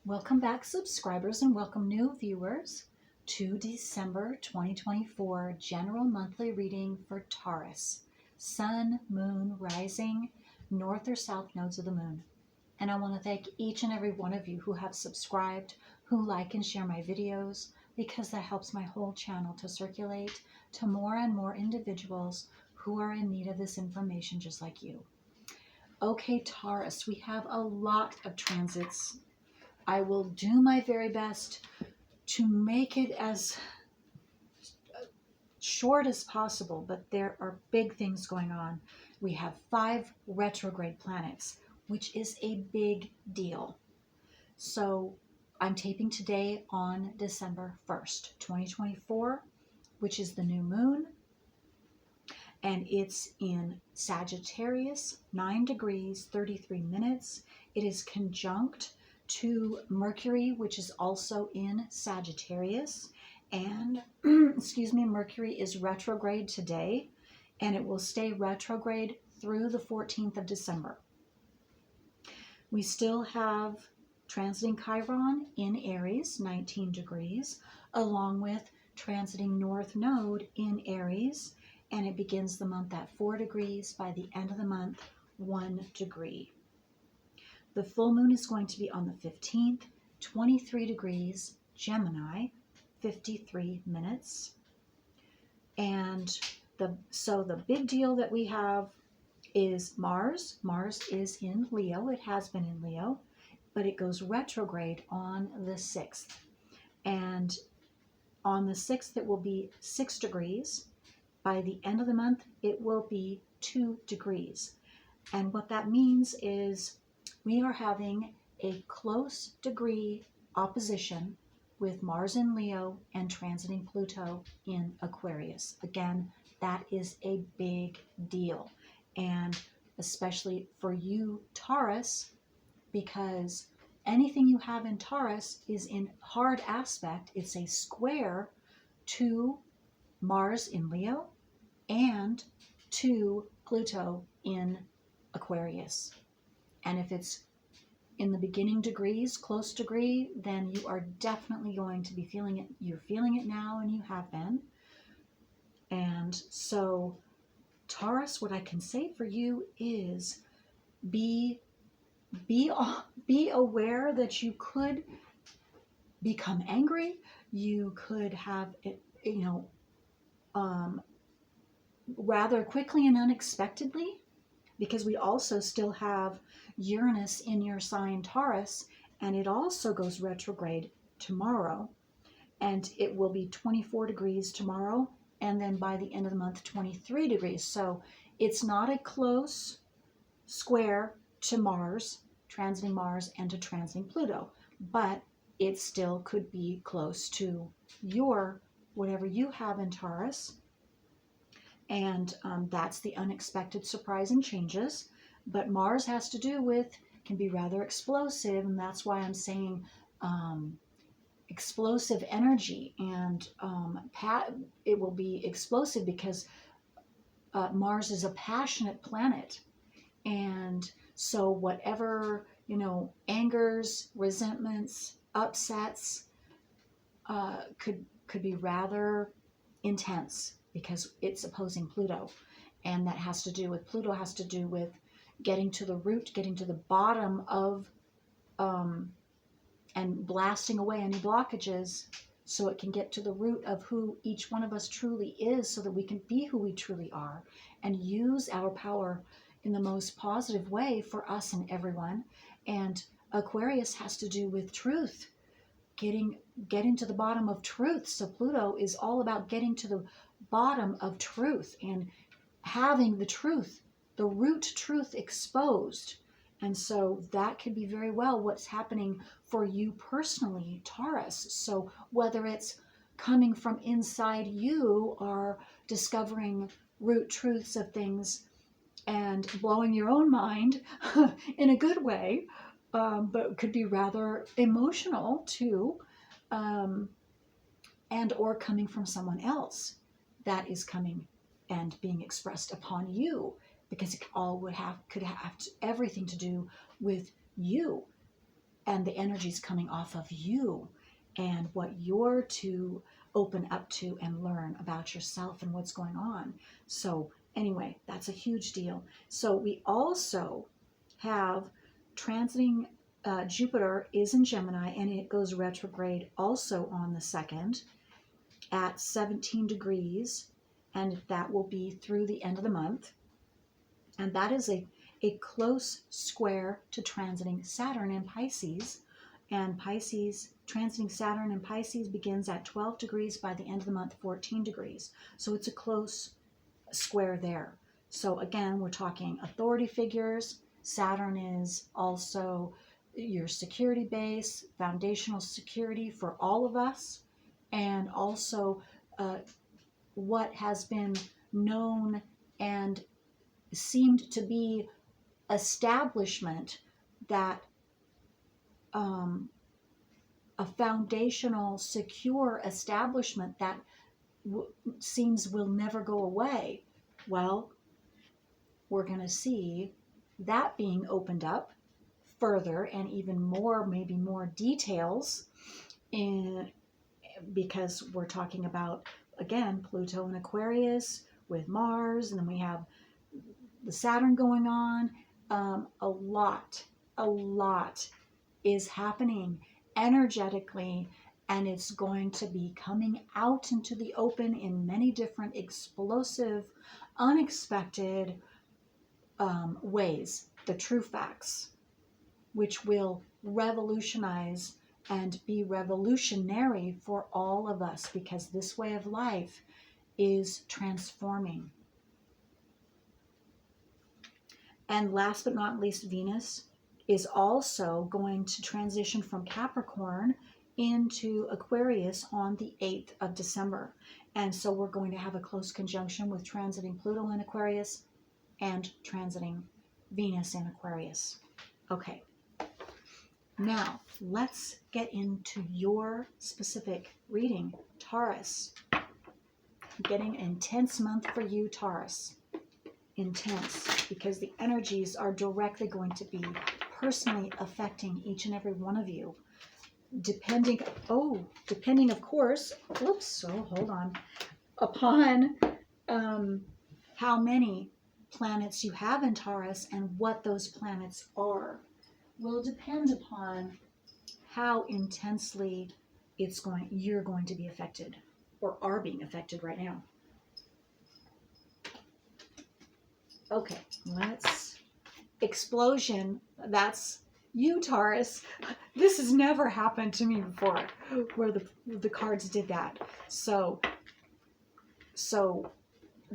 Welcome back, subscribers, and welcome new viewers to December 2024 general monthly reading for Taurus, Sun, Moon, Rising, North or South nodes of the Moon. And I want to thank each and every one of you who have subscribed, who like and share my videos, because that helps my whole channel to circulate to more and more individuals who are in need of this information just like you. Okay, Taurus, we have a lot of transits. I will do my very best to make it as short as possible, but there are big things going on. We have 5 retrograde planets, which is a big deal. So I'm taping today on December 1st, 2024, which is the new moon, and it's in Sagittarius, 9 degrees, 33 minutes. It is conjunct to Mercury, which is also in Sagittarius, and excuse me, Mercury is retrograde today, and it will stay retrograde through the 14th of December. We still have transiting Chiron in Aries, 19 degrees, along with transiting North Node in Aries, and it begins the month at 4 degrees, by the end of the month, 1 degree. The full moon is going to be on the 15th, 23 degrees, Gemini, 53 minutes. And so the big deal that we have is Mars. Mars is in Leo. It has been in Leo, but it goes retrograde on the 6th. And on the 6th, it will be 6 degrees. By the end of the month, it will be 2 degrees. And what that means is we are having a close degree opposition with Mars in Leo and transiting Pluto in Aquarius. Again, that is a big deal. And especially for you, Taurus, because anything you have in Taurus is in hard aspect. It's a square to Mars in Leo and to Pluto in Aquarius. And if it's in the beginning degrees, close degree, then you are definitely going to be feeling it. You're feeling it now, and you have been. And so, Taurus, what I can say for you is be aware that you could become angry. You could have it, rather quickly and unexpectedly, because we also still have Uranus in your sign Taurus, and it also goes retrograde tomorrow, and it will be 24 degrees tomorrow, and then by the end of the month 23 degrees. So it's not a close square to Mars, transiting Mars, and to transiting Pluto, but it still could be close to your whatever you have in Taurus. And that's the unexpected, surprising changes. But Mars has to do with, can be rather explosive, and that's why I'm saying explosive energy. And it will be explosive because Mars is a passionate planet. And so whatever, angers, resentments, upsets could be rather intense, because it's opposing Pluto. And that has to do with, Pluto has to do with getting to the root, getting to the bottom of, and blasting away any blockages so it can get to the root of who each one of us truly is, so that we can be who we truly are and use our power in the most positive way for us and everyone. And Aquarius has to do with truth, getting to the bottom of truth. So Pluto is all about getting to the bottom of truth and having the truth, the root truth, exposed. And so that could be very well what's happening for you personally, Taurus. So whether it's coming from inside you or discovering root truths of things and blowing your own mind in a good way, but could be rather emotional too, and or coming from someone else that is coming and being expressed upon you, because it all could have everything to do with you. and the energy's coming off of you and what you're to open up to and learn about yourself and what's going on. So anyway, that's a huge deal. So we also have transiting Jupiter is in Gemini, and it goes retrograde also on the 2nd at 17 degrees, and that will be through the end of the month. And that is a close square to transiting Saturn in Pisces. And Pisces, transiting Saturn in Pisces begins at 12 degrees, by the end of the month, 14 degrees. So it's a close square there. So again, we're talking authority figures. Saturn is also your security base, foundational security for all of us, and also what has been known and seemed to be establishment, that a foundational, secure establishment that seems will never go away. Well, we're going to see that being opened up further, and even more, maybe more details, because we're talking about, again, Pluto and Aquarius with Mars, and then we have the Saturn going on. A lot is happening energetically, and it's going to be coming out into the open in many different explosive, unexpected ways, the true facts, which will revolutionize and be revolutionary for all of us, because this way of life is transforming. And last but not least, Venus is also going to transition from Capricorn into Aquarius on the 8th of December. And so we're going to have a close conjunction with transiting Pluto in Aquarius and transiting Venus in Aquarius. Okay. Now, let's get into your specific reading, Taurus. Getting an intense month for you, Taurus. Intense, because the energies are directly going to be personally affecting each and every one of you, depending of course, hold on, upon how many planets you have in Taurus, and what those planets are will depend upon how intensely you're going to be affected, or are being affected right now. Okay, explosion. That's you, Taurus. This has never happened to me before, where the cards did that. So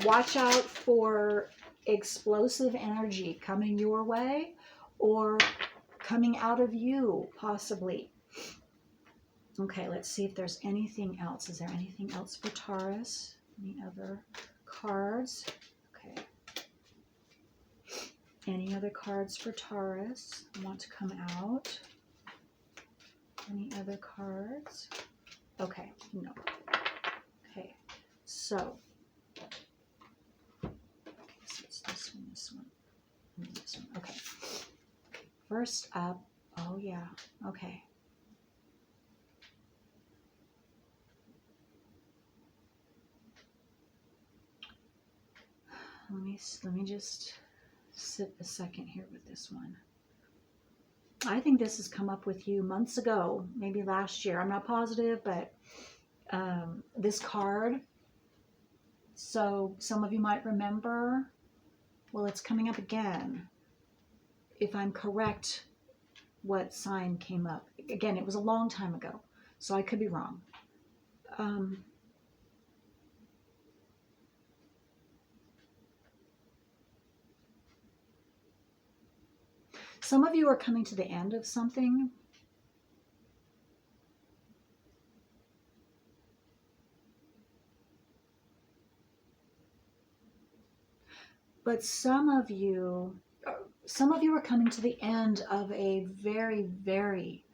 watch out for explosive energy coming your way, or coming out of you, possibly. Okay, let's see if there's anything else. Is there anything else for Taurus? Any other cards? Okay. Any other cards for Taurus want to come out? Any other cards? Okay, no. Okay, so it's this one, and this one. Okay. First up, oh yeah, okay. Let me just sit a second here with this one. I think this has come up with you months ago, maybe last year. I'm not positive, but this card. So some of you might remember. Well, it's coming up again. If I'm correct, what sign came up? Again, it was a long time ago, so I could be wrong. Some of you are coming to the end of something. But some of you are coming to the end of a very, very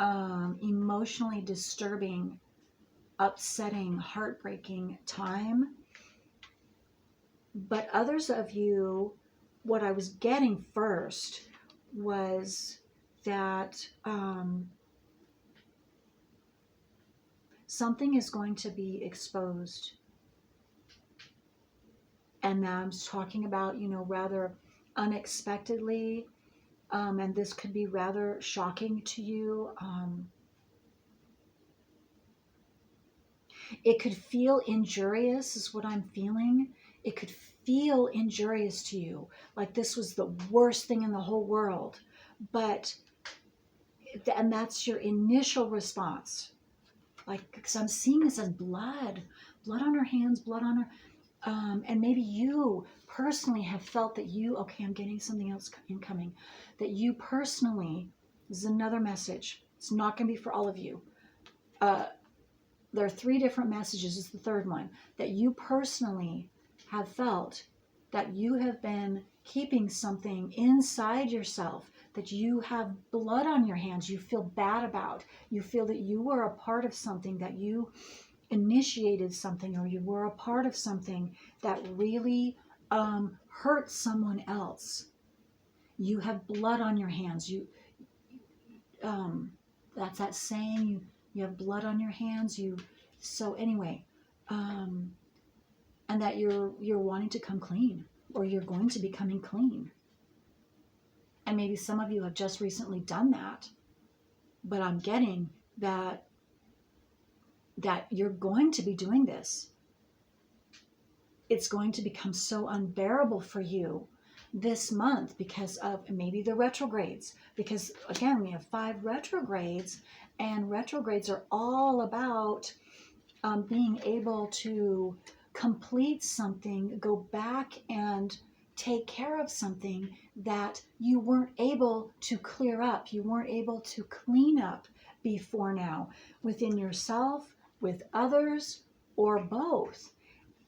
emotionally disturbing, upsetting, heartbreaking time. But others of you, what I was getting first was that something is going to be exposed. And I'm talking about, rather unexpectedly, and this could be rather shocking to you. It could feel injurious, is what I'm feeling. It could feel injurious to you, like this was the worst thing in the whole world. And that's your initial response. Like, because I'm seeing this as blood on her hands, blood on her. And maybe you personally have felt that okay, I'm getting something else incoming, that you personally, this is another message. It's not going to be for all of you. There are 3 different messages. This is the third one, that you personally have felt that you have been keeping something inside yourself, that you have blood on your hands, you feel bad about. You feel that you were a part of something, that you initiated something, or you were a part of something that really hurt someone else. You have blood on your hands. That's that saying, you have blood on your hands. So anyway, and that you're wanting to come clean, or you're going to be coming clean. And maybe some of you have just recently done that, but I'm getting that you're going to be doing this. It's going to become so unbearable for you this month because of maybe the retrogrades. Because again, we have 5 retrogrades, and retrogrades are all about being able to complete something, go back and take care of something that you weren't able to clear up, you weren't able to clean up before now, within yourself, with others, or both.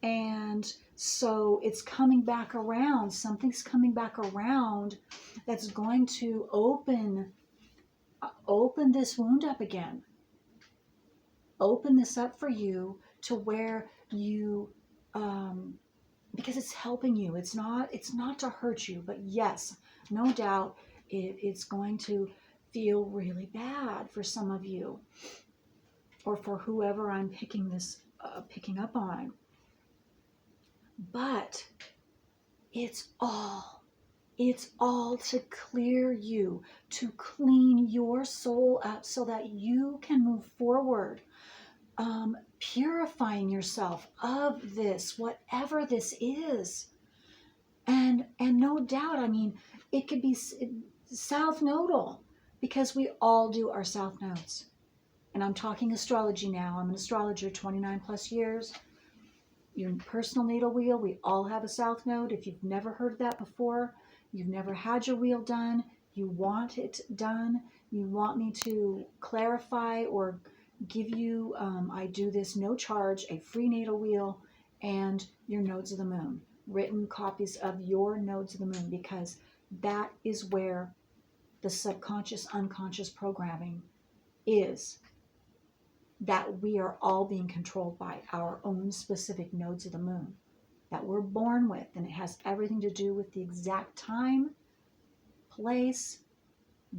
And so it's coming back around. Something's coming back around that's going to open this wound up again. Open this up for you to where you, because it's helping you. It's not to hurt you, but yes, no doubt it's going to feel really bad for some of you, or for whoever I'm picking up on. But it's all to clear you, to clean your soul up so that you can move forward, purifying yourself of this, whatever this is. And no doubt, I mean, it could be south nodal, because we all do our south nodes. And I'm talking astrology now. I'm an astrologer, 29 plus years. Your personal natal wheel, we all have a south node. If you've never heard that before, you've never had your wheel done, you want it done, you want me to clarify or give you, I do this no charge, a free natal wheel and your nodes of the moon, written copies of your nodes of the moon, because that is where the subconscious, unconscious programming is, that we are all being controlled by our own specific nodes of the moon that we're born with. And it has everything to do with the exact time, place,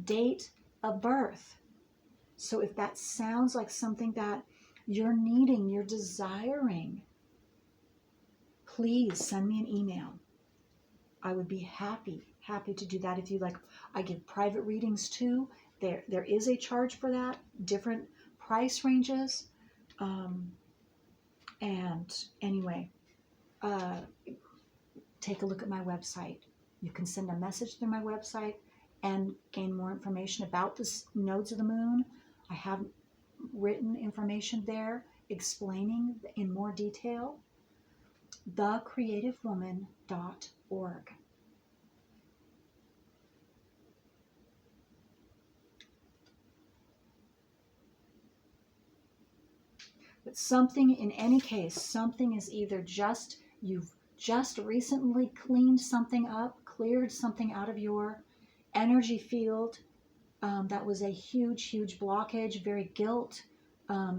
date of birth. So if that sounds like something that you're needing, you're desiring, please send me an email. I would be happy to do that. If you like, I give private readings too. There is a charge for that, different price ranges. And anyway, take a look at my website. You can send a message through my website and gain more information about the nodes of the moon. I have written information there explaining in more detail. thecreativewoman.org. But something, in any case, something is either you've just recently cleaned something up, cleared something out of your energy field that was a huge blockage, very guilt,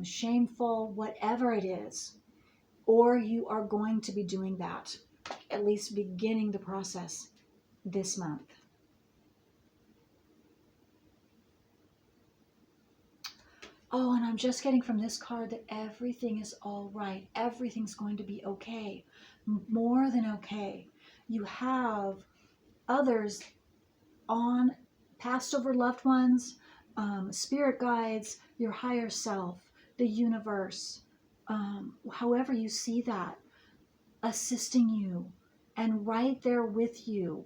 shameful, whatever it is. Or you are going to be doing that, at least beginning the process this month. Oh, and I'm just getting from this card that everything is all right. Everything's going to be okay. More than okay. You have others on, passed over loved ones, spirit guides, your higher self, the universe, however you see that, assisting you and right there with you.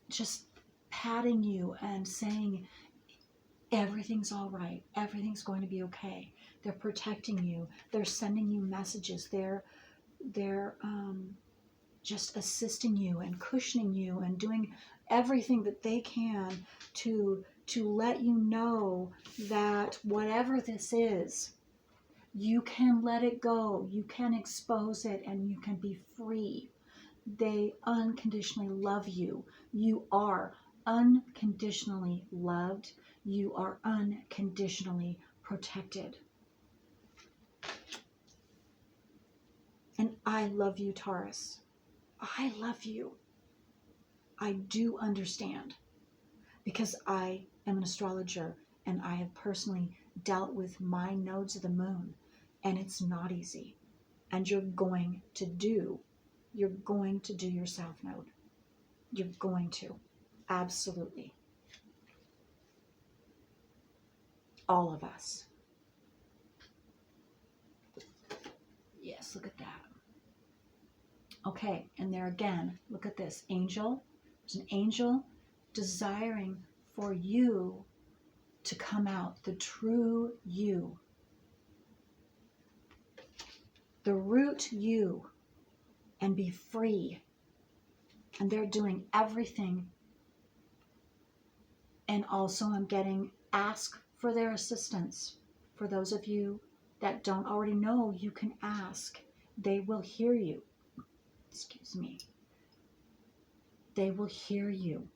Just patting you and saying, everything's all right. Everything's going to be okay. They're protecting you. They're sending you messages. They're just assisting you and cushioning you and doing everything that they can to let you know that whatever this is, you can let it go. You can expose it and you can be free. They unconditionally love you. You are unconditionally loved. You are unconditionally protected. And I love you, Taurus. I love you. I do understand because I am an astrologer and I have personally dealt with my nodes of the moon, and it's not easy. And you're going to do your south node. You're going to. Absolutely. All of us. Yes, look at that. Okay, and there again, look at this. Angel. There's an angel desiring for you to come out, the true you, the root you, and be free. And they're doing everything. And also I'm getting ask for their assistance. For those of you that don't already know, you can ask. They will hear you. Excuse me. They will hear you.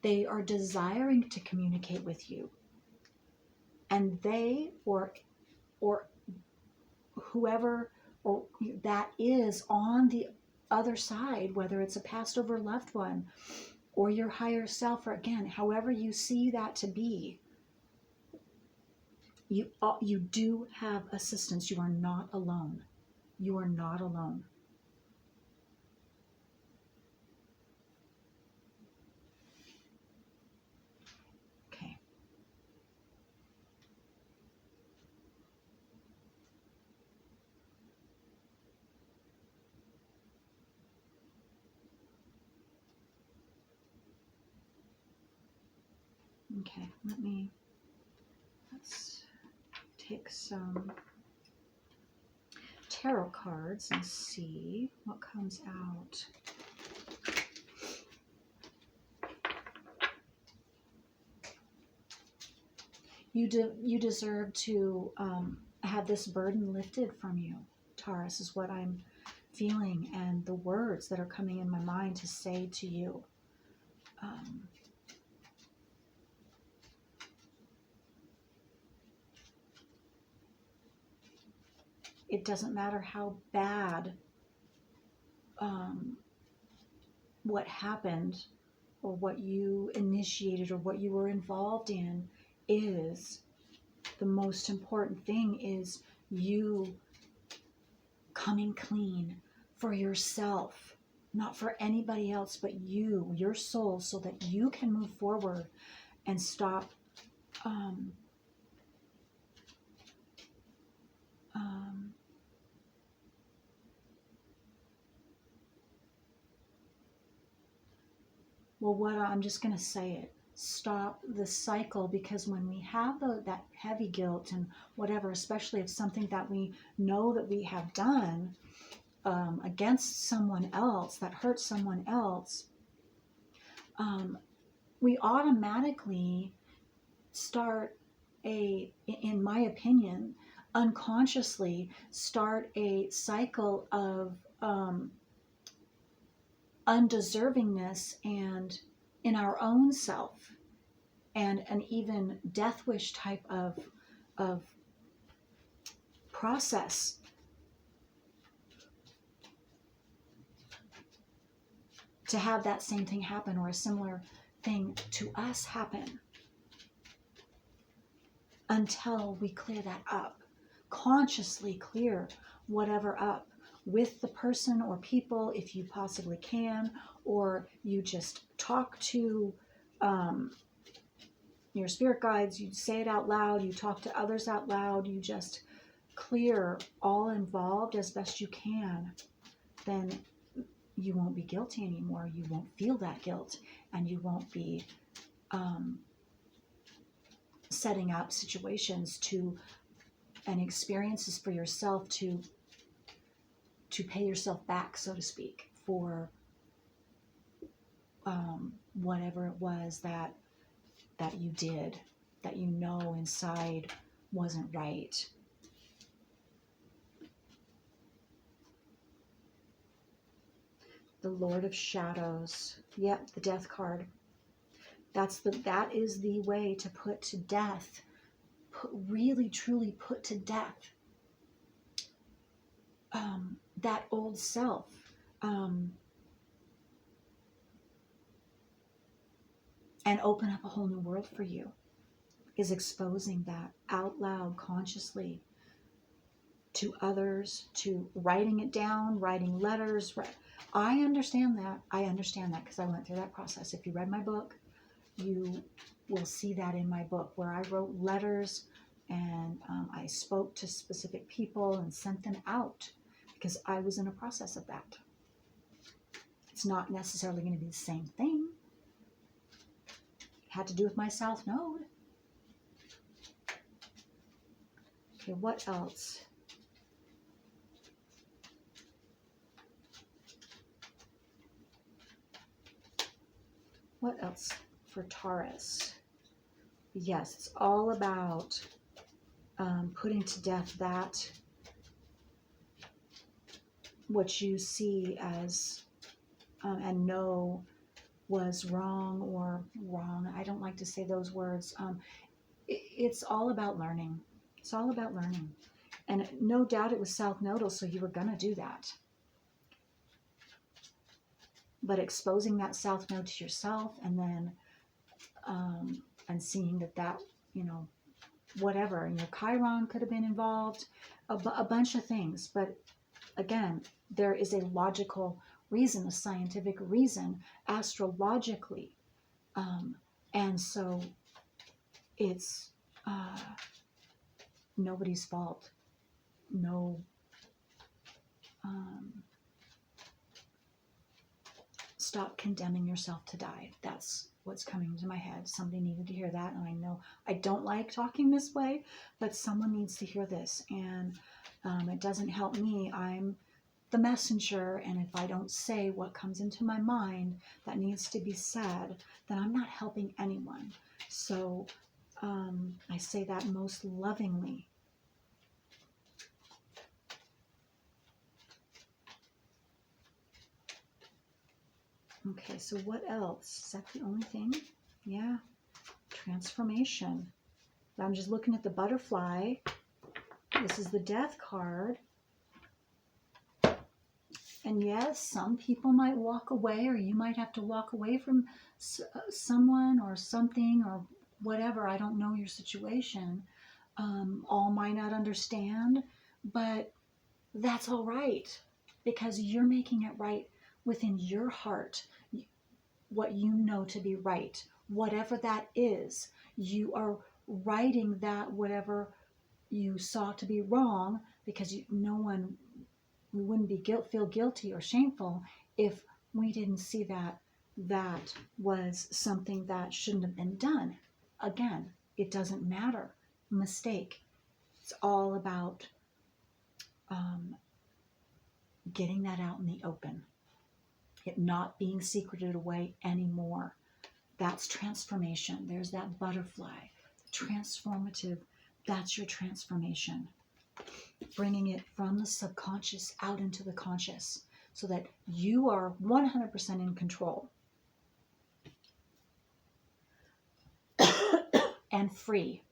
They are desiring to communicate with you. And they or whoever or that is on the other side, whether it's a passed over loved one or your higher self, or again, however you see that to be, you do have assistance. You are not alone. You are not alone. Okay. Okay, let's take some tarot cards and see what comes out. You deserve to have this burden lifted from you, Taurus, is what I'm feeling, and the words that are coming in my mind to say to you. It doesn't matter how bad what happened or what you initiated or what you were involved in is. The most important thing is you coming clean for yourself, not for anybody else but you, your soul, so that you can move forward and stop well, what I'm just going to say it. Stop the cycle, because when we have that heavy guilt and whatever, especially if something that we know that we have done against someone else, that hurts someone else, we automatically start in my opinion, unconsciously start a cycle of undeservingness and in our own self, and an even death wish type of process. To have that same thing happen or a similar thing to us happen until we clear that up. Consciously clear whatever up with the person or people, if you possibly can, or you just talk to your spirit guides, you say it out loud, you talk to others out loud, you just clear all involved as best you can. Then you won't be guilty anymore. You won't feel that guilt, and you won't be setting up situations to and experiences for yourself to pay yourself back, so to speak, for whatever it was that you did, that you know inside wasn't right. The Lord of Shadows. Yep, the Death card. That is the way to put to death, really truly put to death that old self. And open up a whole new world for you, is exposing that out loud, consciously, to others, to writing it down, writing letters. I understand that because I went through that process. If you read my book, you will see that in my book, where I wrote letters and I spoke to specific people and sent them out because I was in a process of that. It's not necessarily going to be the same thing. It had to do with my South Node. Okay, what else? What else for Taurus? Yes, it's all about putting to death that what you see as and know was wrong or wrong. I don't like to say those words. It's all about learning. It's all about learning. And no doubt it was South Nodal, so you were going to do that. But exposing that South Node to yourself, and then and seeing that whatever, Chiron could have been involved, a bunch of things. But again, there is a logical reason, a scientific reason, astrologically, and so it's nobody's fault. No. Stop condemning yourself to die. That's what's coming to my head. Somebody needed to hear that, and I know I don't like talking this way, but someone needs to hear this, and it doesn't help me. I'm the messenger, and if I don't say what comes into my mind that needs to be said, then I'm not helping anyone. So I say that most lovingly. Okay, so what else? Is that the only thing? Yeah, transformation. I'm just looking at the butterfly. This is the Death card. And yes, some people might walk away, or you might have to walk away from someone or something or whatever. I don't know your situation. All might not understand, but that's all right, because you're making it right within your heart, what you know to be right. Whatever that is, you are righting that, whatever you saw to be wrong, because we wouldn't feel guilty or shameful if we didn't see that was something that shouldn't have been done. Again, it doesn't matter. Mistake. It's all about getting that out in the open. It not being secreted away anymore. That's transformation. There's that butterfly. Transformative. That's your transformation. Bringing it from the subconscious out into the conscious, so that you are 100% in control and free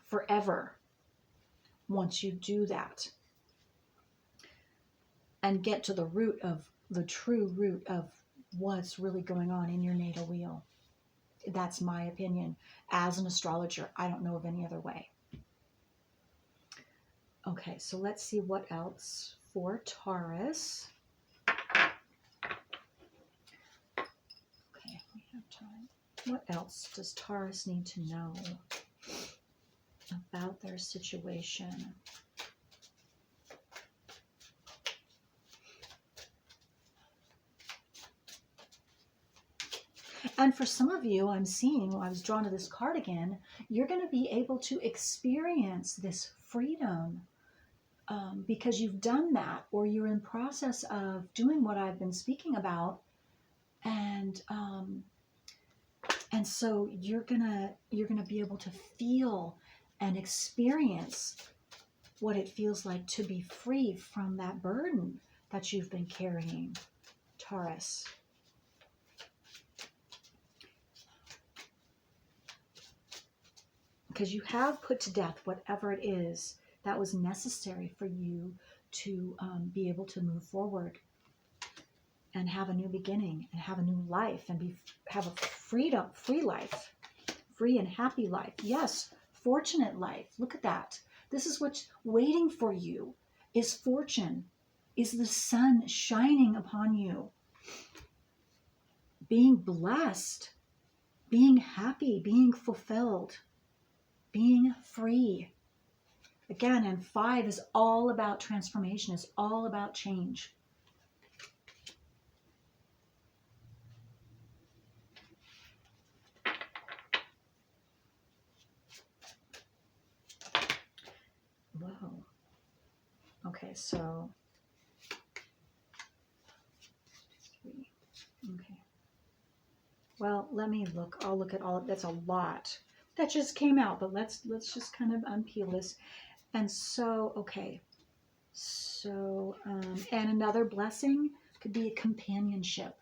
forever once you do that and get to the true root of what's really going on in your natal wheel. That's my opinion. As an astrologer, I don't know of any other way. Okay, so let's see what else for Taurus. Okay, we have time. What else does Taurus need to know about their situation? And for some of you, I'm seeing, I was drawn to this card again, you're going to be able to experience this freedom because you've done that, or you're in process of doing what I've been speaking about. And so you're gonna be able to feel and experience what it feels like to be free from that burden that you've been carrying, Taurus. Because you have put to death whatever it is that was necessary for you to be able to move forward and have a new beginning and have a new life and have a free life, free and happy life. Yes, fortunate life. Look at that. This is what's waiting for you, is fortune, is the sun shining upon you, being blessed, being happy, being fulfilled, being free. Again, and 5 is all about transformation, is all about change. Whoa. Okay, so 3. Okay. Well, let me look. I'll look at all. That's a lot that just came out, but let's just kind of unpeel this. And so, okay. So, and another blessing could be a companionship,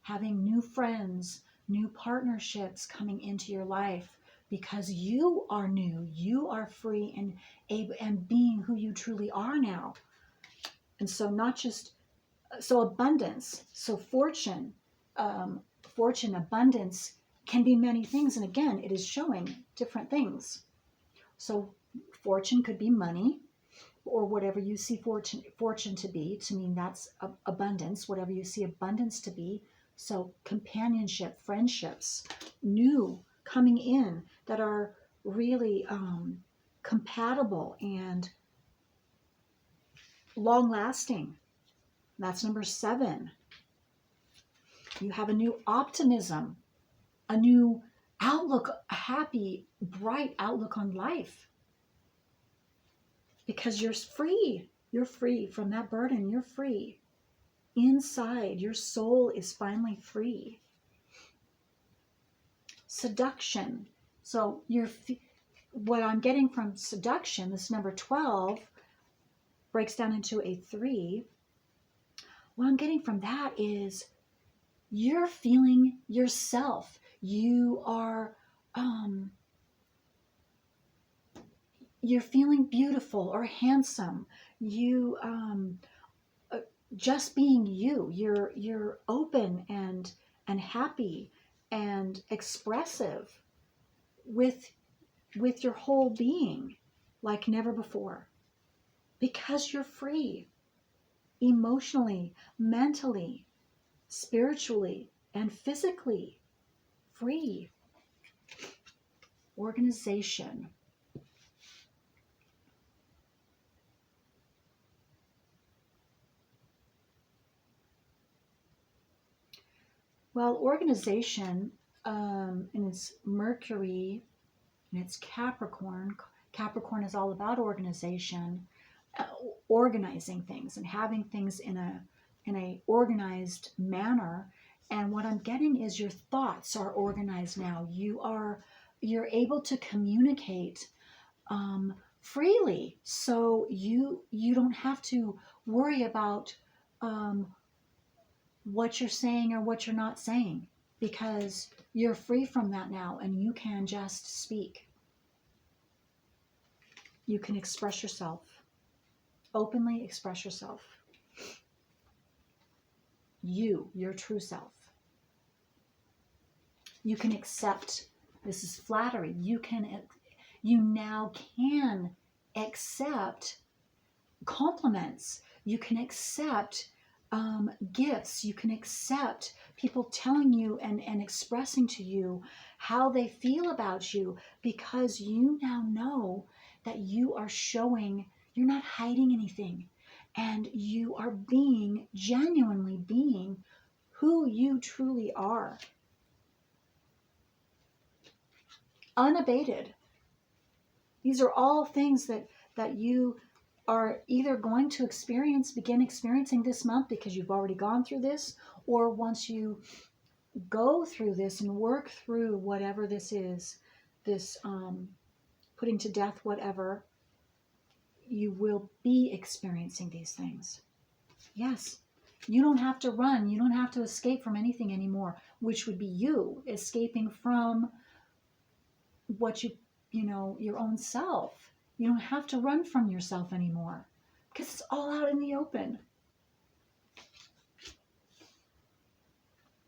having new friends, new partnerships coming into your life because you are new, you are free and able and being who you truly are now. And so not just, so abundance, so fortune, abundance can be many things. And again, it is showing different things. So fortune could be money, or whatever you see fortune to be, to mean that's abundance, whatever you see abundance to be. So companionship, friendships, new coming in that are really compatible and long lasting. That's number 7. You have a new optimism, a new outlook, a happy, bright outlook on life. Because you're free. You're free from that burden. You're free. Inside, your soul is finally free. Seduction. So what I'm getting from seduction, this number 12, breaks down into a 3. What I'm getting from that is you're feeling yourself. You are, you're feeling beautiful or handsome. You, just being you. You're open and happy and expressive with your whole being like never before, because you're free emotionally, mentally, spiritually, and physically. Free. Organization. Well, organization, and it's Mercury, and it's Capricorn. Capricorn is all about organization, organizing things and having things in a organized manner. And what I'm getting is your thoughts are organized now. You're able to communicate freely, so you don't have to worry about what you're saying or what you're not saying, because you're free from that now and you can just speak. You can express yourself, openly express yourself. you, your true self. You can accept, this is flattery, you now can accept compliments. You can accept gifts. You can accept people telling you and expressing to you how they feel about you, because you now know that you are showing, you're not hiding anything, and you are genuinely being who you truly are. Unabated. These are all things that you are either going to begin experiencing this month because you've already gone through this, or once you go through this and work through whatever this is, this putting to death whatever, you will be experiencing these things. Yes, you don't have to run. You don't have to escape from anything anymore, which would be you escaping from what your own self. You don't have to run from yourself anymore because it's all out in the open.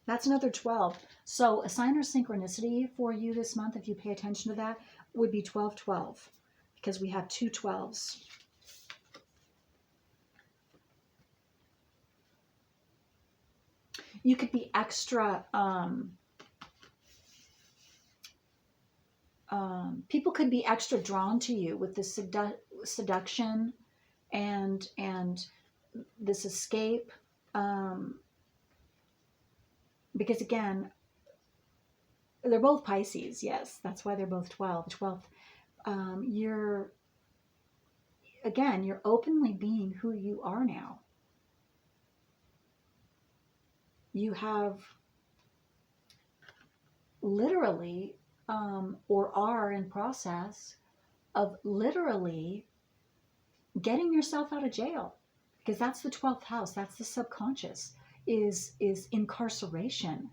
That's another 12. So a sign or synchronicity for you this month, if you pay attention to that, would be 12-12, because we have two 12s. You could be extra, people could be extra drawn to you with this seduction and this escape, because again, they're both Pisces. Yes, that's why they're both 12. 12. You're openly being who you are now. You have literally, or are in process of literally getting yourself out of jail, because that's the 12th house. That's the subconscious, is incarceration,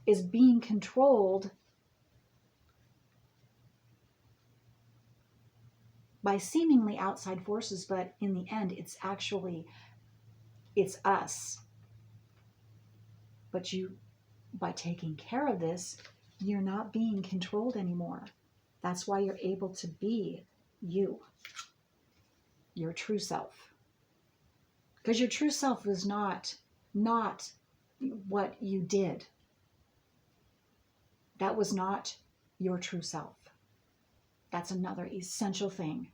is being controlled by seemingly outside forces, but in the end, it's us. But by taking care of this, you're not being controlled anymore. That's why you're able to be you, your true self. Because your true self is not what you did. That was not your true self. That's another essential thing.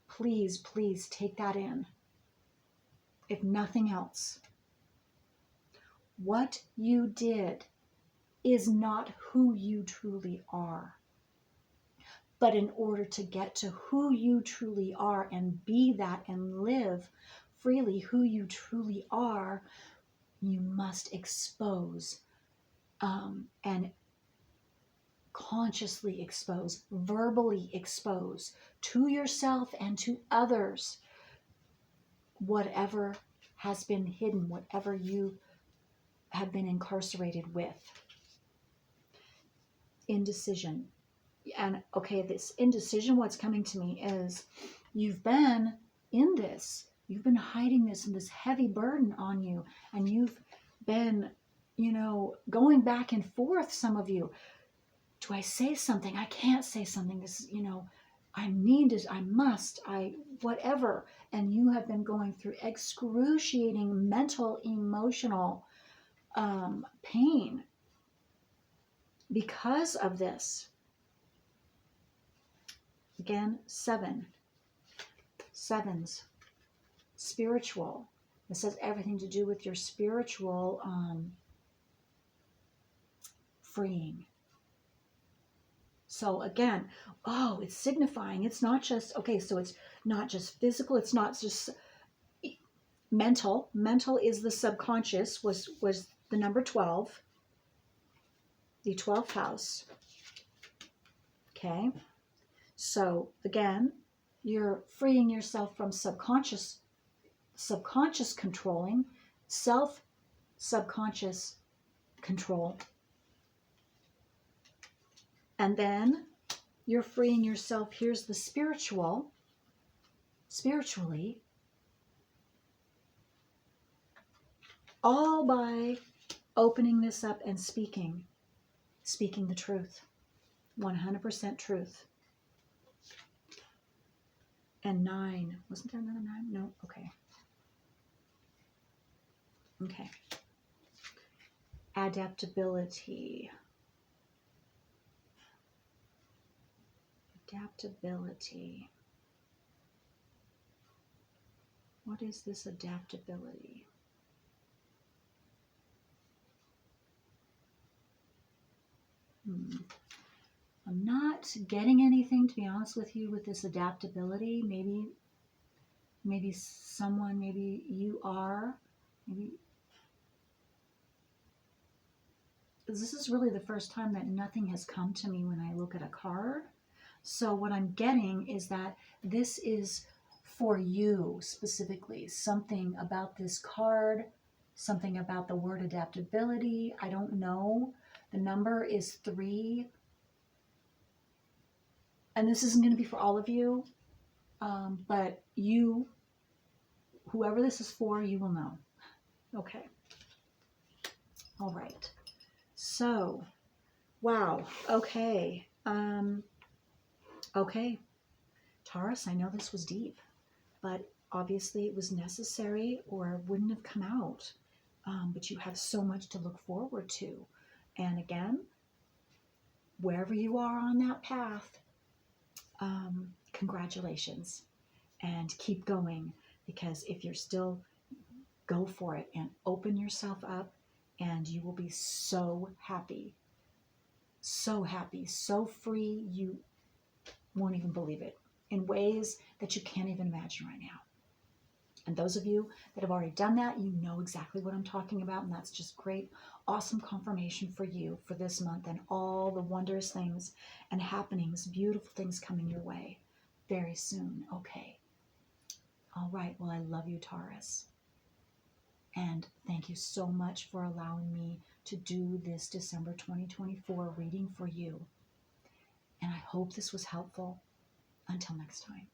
Please, please take that in. If nothing else, what you did is not who you truly are. But in order to get to who you truly are and be that and live freely who you truly are, you must expose and consciously expose, verbally expose to yourself and to others whatever has been hidden, whatever you have been incarcerated with. Indecision. And okay, this indecision, what's coming to me is you've been in this, you've been hiding this and this heavy burden on you, and you've been, going back and forth, some of you. Do I say something? I can't say something. This is, I need it, I must, whatever. And you have been going through excruciating mental, emotional pain because of this. Again, 7. 7s. Spiritual. It says everything to do with your spiritual freeing. So again, it's signifying, it's not just, so it's not just physical, it's not just mental. Mental is the subconscious, was the number 12, the 12th house. Okay. So again, you're freeing yourself from subconscious controlling, subconscious control. And then you're freeing yourself. Here's the spiritually. All by opening this up and speaking the truth, 100% truth. And 9, wasn't there another 9? No, okay. Okay. Adaptability. Adaptability. What is this adaptability? I'm not getting anything, to be honest with you, with this adaptability. Maybe someone, maybe you are, maybe this is really the first time that nothing has come to me when I look at a card. So what I'm getting is that this is for you specifically. Something about this card, something about the word adaptability. I don't know. The number is 3. And this isn't going to be for all of you, but you, whoever this is for, you will know. Okay. All right. So, wow. Okay. Okay. Taurus, I know this was deep, but obviously it was necessary or it wouldn't have come out. But you have so much to look forward to. And again, wherever you are on that path, congratulations, and keep going, because if you're still, go for it and open yourself up, and you will be so happy, so free, you won't even believe it, in ways that you can't even imagine right now. And those of you that have already done that, you know exactly what I'm talking about, and that's just great, awesome confirmation for you for this month and all the wondrous things and happenings, beautiful things coming your way very soon. Okay. All right. Well, I love you, Taurus. And thank you so much for allowing me to do this December 2024 reading for you. And I hope this was helpful. Until next time.